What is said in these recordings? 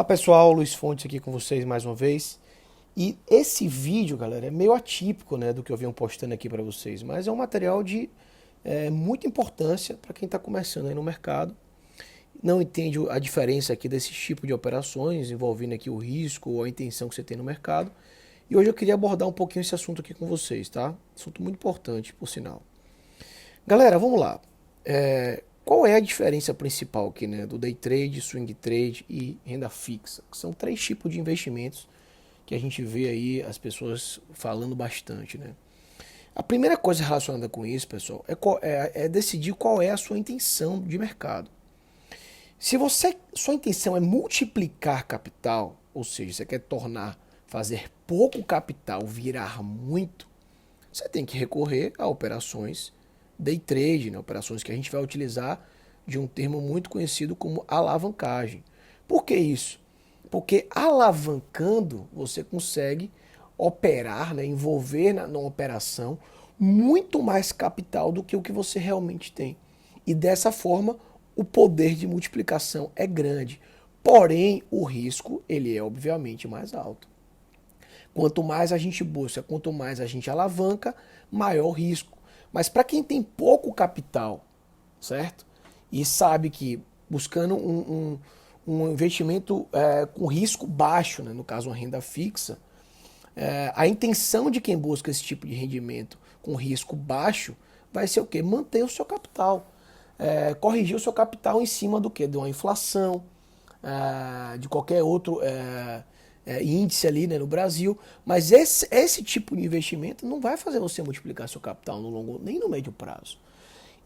Fala pessoal, Luiz Fontes aqui com vocês mais uma vez. E esse vídeo, galera, é meio atípico, né, do que eu venho postando aqui para vocês, mas é um material de muita importância para quem está começando aí no mercado. Não entende a diferença aqui desse tipo de operações, envolvendo aqui o risco ou a intenção que você tem no mercado. E hoje eu queria abordar um pouquinho esse assunto aqui com vocês, tá? Assunto muito importante, por sinal. Galera, vamos lá. Qual é a diferença principal aqui, né, do day trade, swing trade e renda fixa? São três tipos de investimentos que a gente vê aí as pessoas falando bastante, né? A primeira coisa relacionada com isso, pessoal, é decidir qual é a sua intenção de mercado. Se sua intenção é multiplicar capital, ou seja, você quer fazer pouco capital virar muito, você tem que recorrer a operações day trade, né? Operações que a gente vai utilizar de um termo muito conhecido como alavancagem. Por que isso? Porque alavancando você consegue operar, né, envolver na operação muito mais capital do que o que você realmente tem. E dessa forma o poder de multiplicação é grande. Porém, o risco ele é obviamente mais alto. Quanto mais a gente busca, quanto mais a gente alavanca, maior o risco. Mas para quem tem pouco capital, certo? E sabe que buscando um investimento com risco baixo, né? No caso uma renda fixa, a intenção de quem busca esse tipo de rendimento com risco baixo vai ser o quê? Manter o seu capital. Corrigir o seu capital em cima do quê? De uma inflação, de qualquer outro índice ali, né, no Brasil. Mas esse tipo de investimento não vai fazer você multiplicar seu capital no longo nem no médio prazo.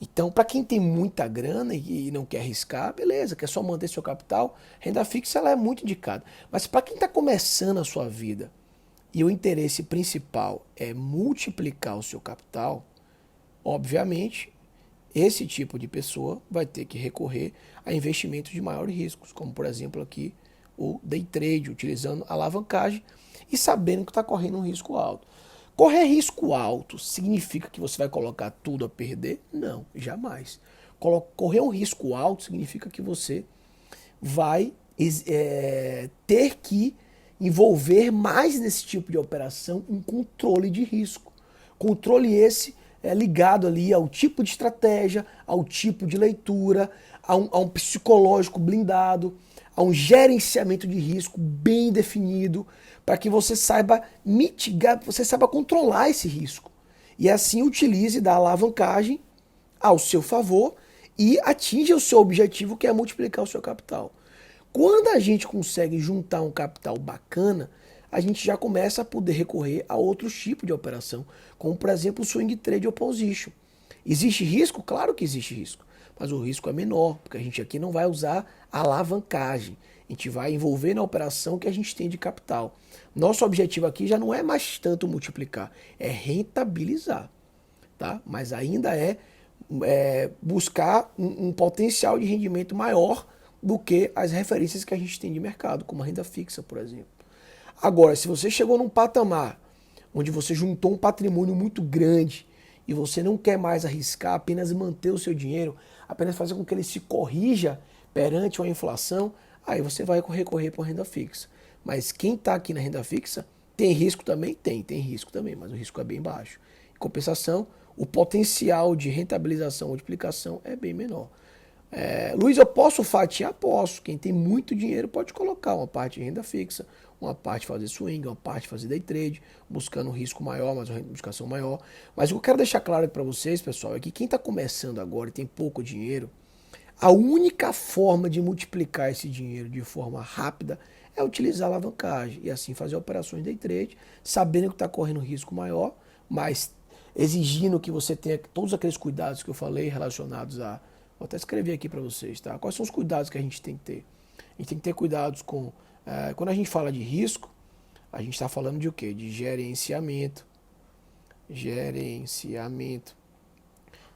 Então, para quem tem muita grana e não quer arriscar, beleza, quer só manter seu capital, renda fixa ela é muito indicada. Mas para quem está começando a sua vida e o interesse principal é multiplicar o seu capital, obviamente, esse tipo de pessoa vai ter que recorrer a investimentos de maiores riscos, como por exemplo aqui o day trade, utilizando alavancagem e sabendo que está correndo um risco alto. Correr risco alto significa que você vai colocar tudo a perder? Não, jamais. Correr um risco alto significa que você vai ter que envolver mais nesse tipo de operação um controle de risco. Controle esse ligado ali ao tipo de estratégia, ao tipo de leitura, a um psicológico blindado, a um gerenciamento de risco bem definido, para que você saiba mitigar, você saiba controlar esse risco. E assim utilize da alavancagem ao seu favor e atinja o seu objetivo, que é multiplicar o seu capital. Quando a gente consegue juntar um capital bacana, a gente já começa a poder recorrer a outros tipos de operação, como por exemplo o swing trade opposition. Existe risco? Claro que existe risco, mas o risco é menor, porque a gente aqui não vai usar alavancagem. A gente vai envolver na operação que a gente tem de capital. Nosso objetivo aqui já não é mais tanto multiplicar, é rentabilizar, tá? Mas ainda buscar um potencial de rendimento maior do que as referências que a gente tem de mercado, como a renda fixa, por exemplo. Agora, se você chegou num patamar onde você juntou um patrimônio muito grande e você não quer mais arriscar, apenas manter o seu dinheiro, apenas fazer com que ele se corrija perante uma inflação, aí você vai recorrer para a renda fixa. Mas quem está aqui na renda fixa tem risco também? Tem risco também, mas o risco é bem baixo. Em compensação, o potencial de rentabilização, multiplicação é bem menor. Luiz, eu posso fatiar? Posso. Quem tem muito dinheiro pode colocar uma parte em renda fixa, uma parte fazer swing, uma parte fazer day trade, buscando um risco maior, mas uma multiplicação maior. Mas o que eu quero deixar claro para vocês, pessoal, é que quem está começando agora e tem pouco dinheiro, a única forma de multiplicar esse dinheiro de forma rápida é utilizar a alavancagem e assim fazer operações day trade, sabendo que está correndo risco maior, mas exigindo que você tenha todos aqueles cuidados que eu falei relacionados a... Vou até escrever aqui para vocês, tá? Quais são os cuidados que a gente tem que ter? A gente tem que ter cuidados com... quando a gente fala de risco, a gente está falando de o quê? De gerenciamento. Gerenciamento,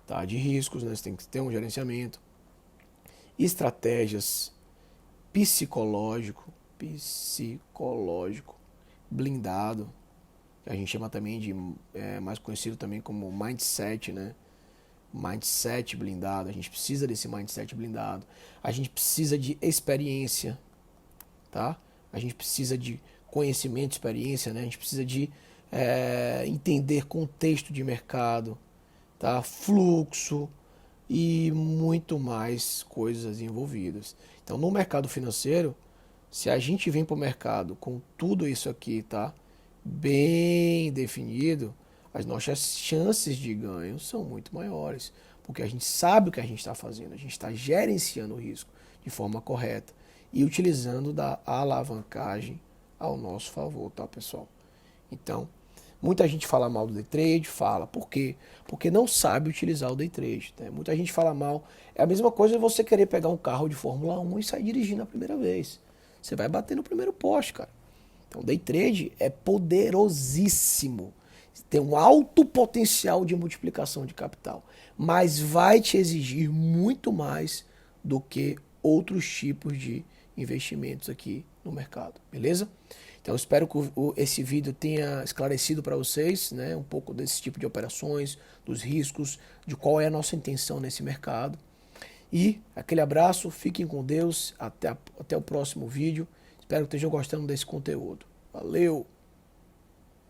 tá? De riscos, né? Você tem que ter um gerenciamento. Estratégias psicológico, blindado, que a gente chama também de, mais conhecido também como mindset, né? Mindset blindado, a gente precisa desse mindset blindado, a gente precisa de experiência, tá? A gente precisa de conhecimento, experiência, né? A gente precisa de entender contexto de mercado, tá? Fluxo e muito mais coisas envolvidas. Então, no mercado financeiro, se a gente vem para o mercado com tudo isso aqui, tá? Bem definido, as nossas chances de ganho são muito maiores, porque a gente sabe o que a gente está fazendo, a gente está gerenciando o risco de forma correta e utilizando da alavancagem ao nosso favor, tá, pessoal? Então, muita gente fala mal do day trade, fala. Por quê? Porque não sabe utilizar o day trade. Né? Muita gente fala mal. É a mesma coisa você querer pegar um carro de Fórmula 1 e sair dirigindo a primeira vez. Você vai bater no primeiro poste, cara. Então, day trade é poderosíssimo. Tem um alto potencial de multiplicação de capital, mas vai te exigir muito mais do que outros tipos de investimentos aqui no mercado, beleza? Então, espero que esse vídeo tenha esclarecido para vocês, né, um pouco desse tipo de operações, dos riscos, de qual é a nossa intenção nesse mercado. E aquele abraço, fiquem com Deus, até o próximo vídeo. Espero que estejam gostando desse conteúdo. Valeu!